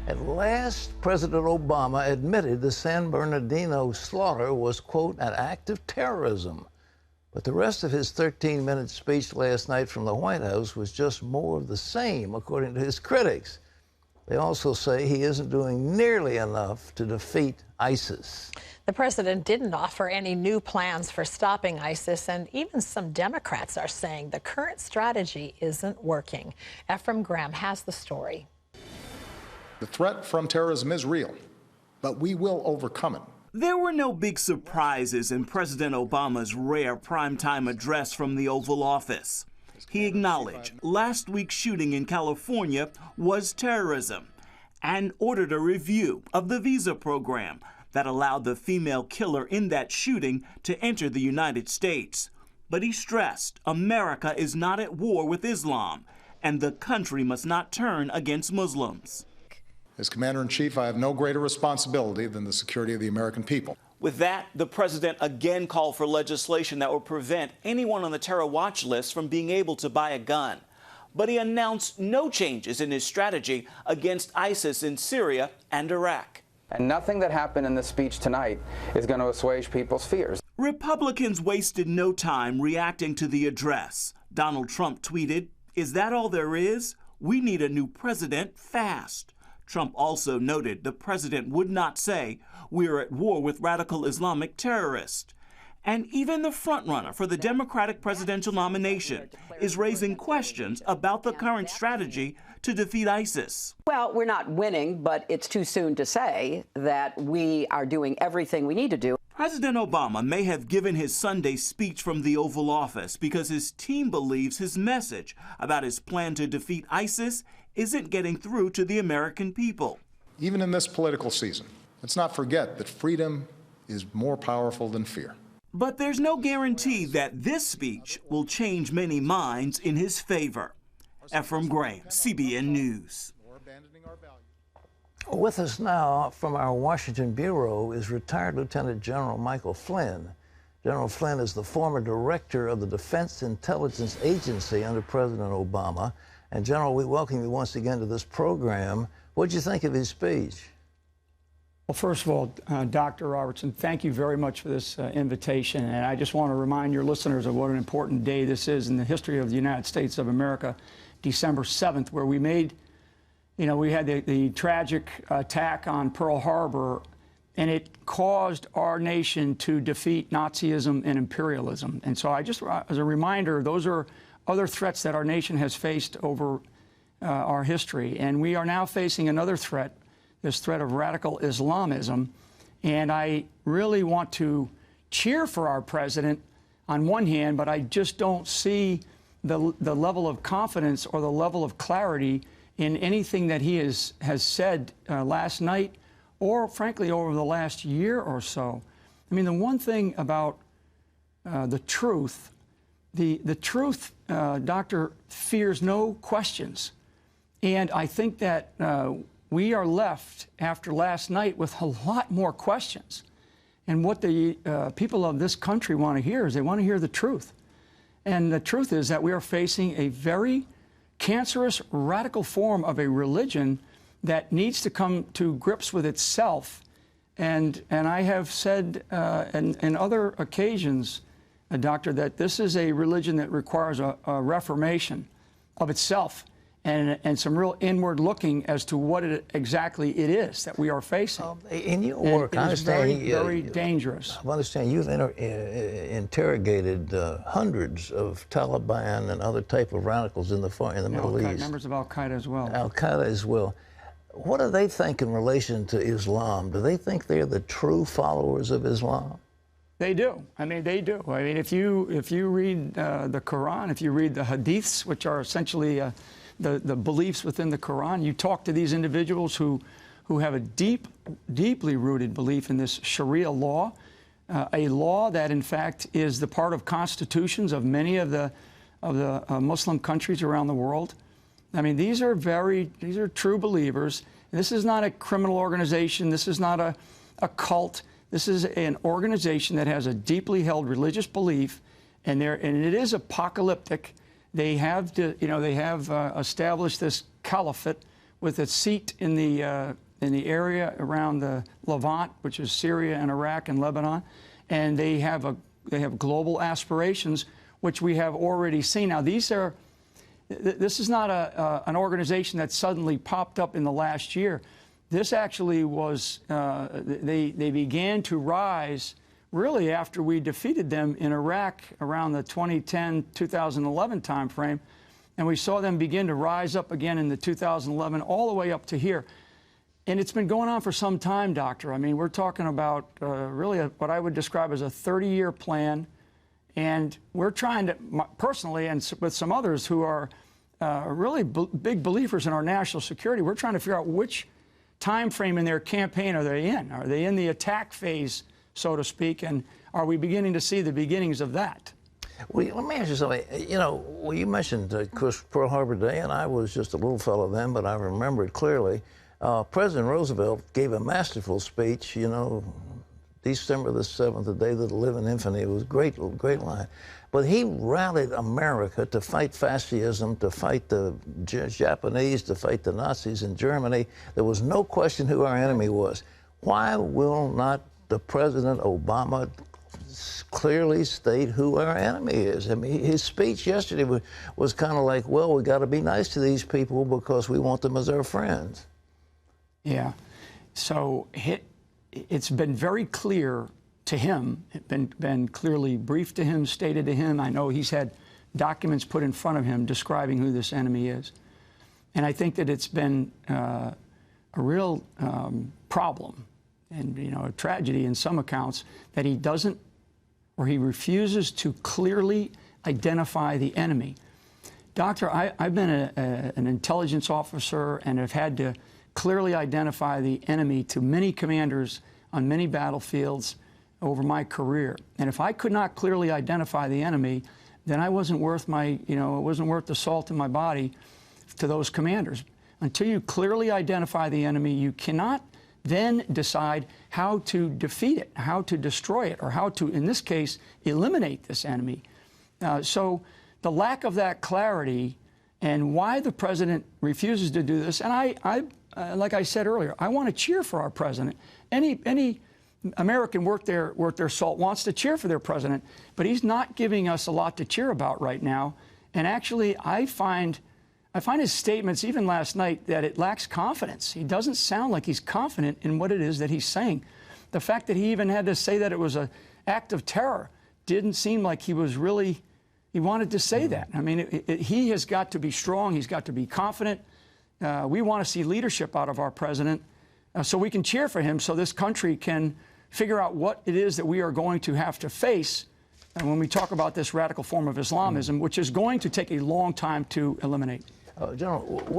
At last, President Obama admitted the San Bernardino slaughter was, quote, an act of terrorism. But the rest of his 13-minute speech last night from the White House was just more of the same, according to his critics. They also say he isn't doing nearly enough to defeat ISIS. The president didn't offer any new plans for stopping ISIS, and even some Democrats are saying the current strategy isn't working. Ephraim Graham has the story. The threat from terrorism is real, but we will overcome it. There were no big surprises in President Obama's rare primetime address from the Oval Office. He acknowledged last week's shooting in California was terrorism and ordered a review of the visa program that allowed the female killer in that shooting to enter the United States. But he stressed America is not at war with Islam, and the country must not turn against Muslims. As Commander-in-Chief, I have no greater responsibility than the security of the American people. With that, the president again called for legislation that would prevent anyone on the terror watch list from being able to buy a gun. But he announced no changes in his strategy against ISIS in Syria and Iraq. And nothing that happened in the speech tonight is going to assuage people's fears. Republicans wasted no time reacting to the address. Donald Trump tweeted, "Is that all there is? We need a new president fast." Trump also noted the president would not say we're at war with radical Islamic terrorists. And even the frontrunner for the Democratic presidential nomination is raising questions about the current strategy to defeat ISIS. Well, we're not winning, but it's too soon to say that we are doing everything we need to do. President Obama may have given his Sunday speech from the Oval Office because his team believes his message about his plan to defeat ISIS isn't getting through to the American people. Even in this political season, let's not forget that freedom is more powerful than fear. But there's no guarantee that this speech will change many minds in his favor. Ephraim Graham, CBN News. With us now from our Washington bureau is retired Lieutenant General Michael Flynn. General Flynn is the former director of the Defense Intelligence Agency under President Obama. And General, we welcome you once again to this program. What did you think of his speech? Well, first of all, Dr. Robertson, thank you very much for this invitation. And I just want to remind your listeners of what an important day this is in the history of the United States of America, December 7th, where we made, we had the tragic attack on Pearl Harbor, and it caused our nation to defeat Nazism and imperialism. And so I just, as a reminder, those are other threats that our nation has faced over our history. And we are now facing another threat, this threat of radical Islamism. And I really want to cheer for our president on one hand, but I just don't see the level of confidence or the level of clarity in anything that he has said last night or, frankly, over the last year or so. I mean, the one thing about the truth, the truth, Doctor, fears no questions. And I think that we are left after last night with a lot more questions. And what the people of this country want to hear is they want to hear the truth. And the truth is that we are facing a very cancerous, radical form of a religion that needs to come to grips with itself. And I have said in other occasions, Doctor, that this is a religion that requires a reformation of itself and some real inward looking as to what exactly it is that we are facing. In your work, I understand very dangerous. I understand you've interrogated hundreds of Taliban and other type of radicals in the Middle East. Members of Al-Qaeda as well. Al-Qaeda as well. What do they think in relation to Islam? Do they think they're the true followers of Islam? They do. I mean, they do. I mean, if you read the Quran, if you read the Hadiths, which are essentially the beliefs within the Quran, you talk to these individuals who have a deeply rooted belief in this Sharia law, a law that, in fact, is the part of constitutions of many of the Muslim countries around the world. I mean, these are true believers. This is not a criminal organization. This is not a cult. This is an organization that has a deeply held religious belief, and it is apocalyptic. They have established this caliphate, with a seat in the area around the Levant, which is Syria and Iraq and Lebanon, and they have global aspirations, which we have already seen. Now, this is not an organization that suddenly popped up in the last year. This actually was, they began to rise really after we defeated them in Iraq around the 2010-2011 timeframe, and we saw them begin to rise up again in the 2011 all the way up to here. And it's been going on for some time, Doctor. I mean, we're talking about really what I would describe as a 30-year plan, and we're trying to, personally, and with some others who are really big believers in our national security, we're trying to figure out which time frame in their campaign are they in? Are they in the attack phase, so to speak, and are we beginning to see the beginnings of that? Well, let me ask you something. You know, well, you mentioned, of course, Pearl Harbor Day, and I was just a little fellow then, but I remember it clearly. President Roosevelt gave a masterful speech, you know, December the 7th, the day that'll live in infamy. It was a great line. But he rallied America to fight fascism, to fight the Japanese, to fight the Nazis in Germany. There was no question who our enemy was. Why will not the President Obama clearly state who our enemy is? I mean, his speech yesterday was kind of like, well, we got to be nice to these people because we want them as our friends. Yeah. So it's been very clear to him, it's been clearly briefed to him, stated to him. I know he's had documents put in front of him describing who this enemy is. And I think that it's been a real problem and, you know, a tragedy in some accounts that he doesn't, or he refuses to clearly identify the enemy. Doctor, I've been an intelligence officer and have had to clearly identify the enemy to many commanders on many battlefields over my career. And if I could not clearly identify the enemy, then I wasn't worth my, you know, it wasn't worth the salt in my body to those commanders. Until you clearly identify the enemy, you cannot then decide how to defeat it, how to destroy it, or how to, in this case, eliminate this enemy. So the lack of that clarity and why the president refuses to do this, and like I said earlier, I want to cheer for our president. Any American worth their salt wants to cheer for their president, but he's not giving us a lot to cheer about right now. And actually, I find his statements, even last night, that it lacks confidence. He doesn't sound like he's confident in what it is that he's saying. The fact that he even had to say that it was an act of terror didn't seem like he was really, he wanted to say that. I mean, he has got to be strong. He's got to be confident. We want to see leadership out of our president so we can cheer for him so this country can figure out what it is that we are going to have to face when we talk about this radical form of Islamism, which is going to take a long time to eliminate. General, at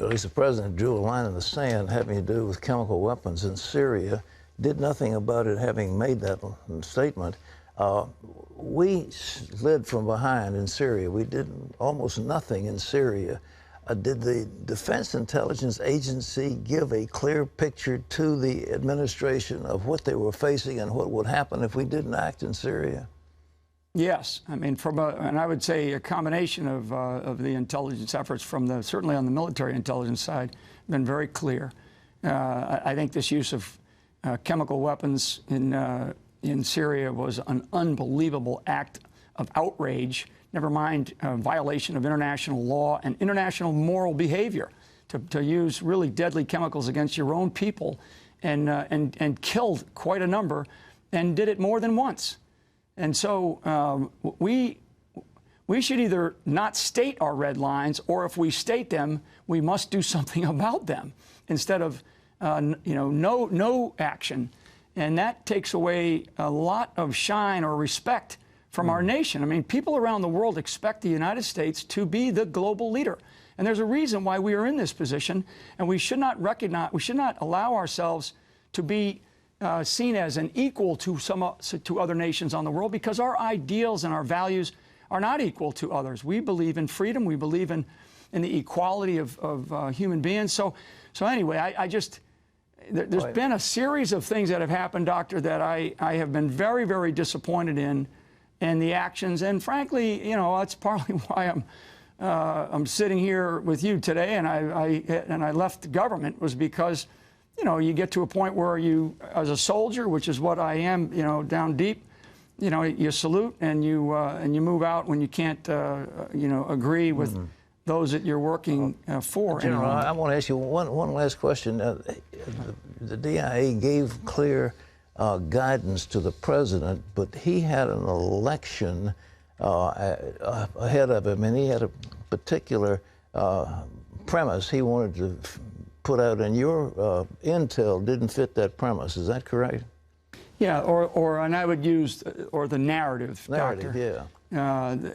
least the president drew a line in the sand having to do with chemical weapons in Syria, did nothing about it having made that statement. We led from behind in Syria. We did almost nothing in Syria. Did the Defense Intelligence Agency give a clear picture to the administration of what they were facing and what would happen if we didn't act in Syria? Yes. I mean, and I would say a combination of the intelligence efforts from certainly on the military intelligence side, been very clear. I think this use of chemical weapons in Syria was an unbelievable act of outrage, never mind violation of international law and international moral behavior to use really deadly chemicals against your own people and killed quite a number and did it more than once. And so we should either not state our red lines, or if we state them, we must do something about them instead of no action. And that takes away a lot of shine or respect from our nation. I mean, people around the world expect the United States to be the global leader. And there's a reason why we are in this position, and we should not allow ourselves to be seen as an equal to other nations on the world, because our ideals and our values are not equal to others. We believe in freedom. We believe in the equality of human beings. So anyway, there's been a series of things that have happened, Doctor, that I have been very, very disappointed in the actions. And frankly, that's partly why I'm sitting here with you today, and I left the government was because, you know, you get to a point where you, as a soldier, which is what I am, you know, down deep, you know, you salute and you move out when you can't, you know, agree with those that you're working for. General, I want to ask you one last question. The DIA gave clear guidance to the president, but he had an election ahead of him, and he had a particular premise he wanted to put out, and your intel didn't fit that premise. Is that correct? Yeah, and I would use the narrative. Narrative, Doctor. yeah.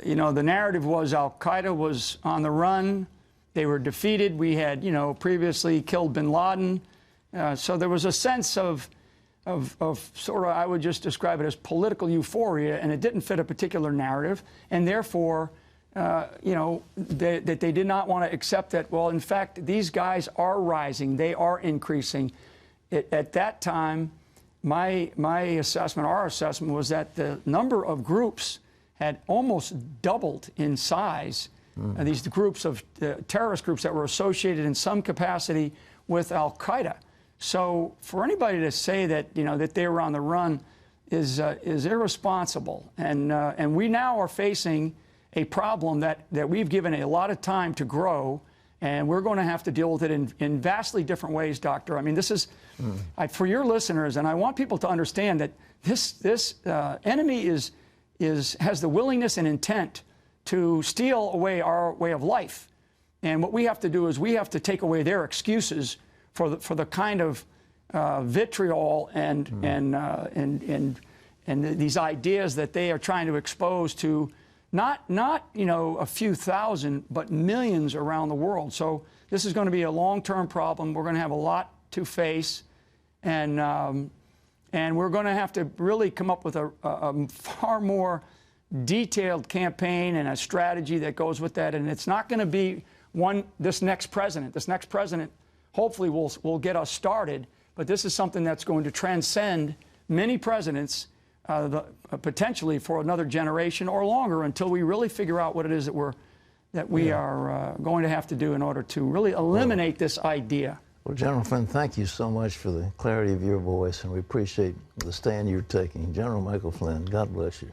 You know, the narrative was Al-Qaeda was on the run. They were defeated. We had, you know, previously killed bin Laden. So there was a sense of sort of, I would just describe it as political euphoria, and it didn't fit a particular narrative. And therefore, you know, that they did not want to accept that, well, in fact, these guys are rising. They are increasing. At that time, my assessment, our assessment, was that the number of groups had almost doubled in size. These groups of terrorist groups that were associated in some capacity with Al-Qaeda. So for anybody to say that, you know, that they were on the run is irresponsible. And we now are facing a problem that we've given a lot of time to grow, and we're going to have to deal with it in vastly different ways, Doctor. I mean, this is, for your listeners, and I want people to understand that this enemy has the willingness and intent to steal away our way of life. And what we have to do is we have to take away their excuses for the kind of vitriol and these ideas that they are trying to expose to not you know, a few thousand, but millions around the world. So this is going to be a long-term problem. We're going to have a lot to face, and we're going to have to really come up with a far more detailed campaign and a strategy that goes with that. And it's not going to be this next president. This next president hopefully will get us started, but this is something that's going to transcend many presidents, potentially for another generation or longer, until we really figure out what it is that we are going to have to do in order to really eliminate this idea. Well, General Flynn, thank you so much for the clarity of your voice, and we appreciate the stand you're taking. General Michael Flynn, God bless you.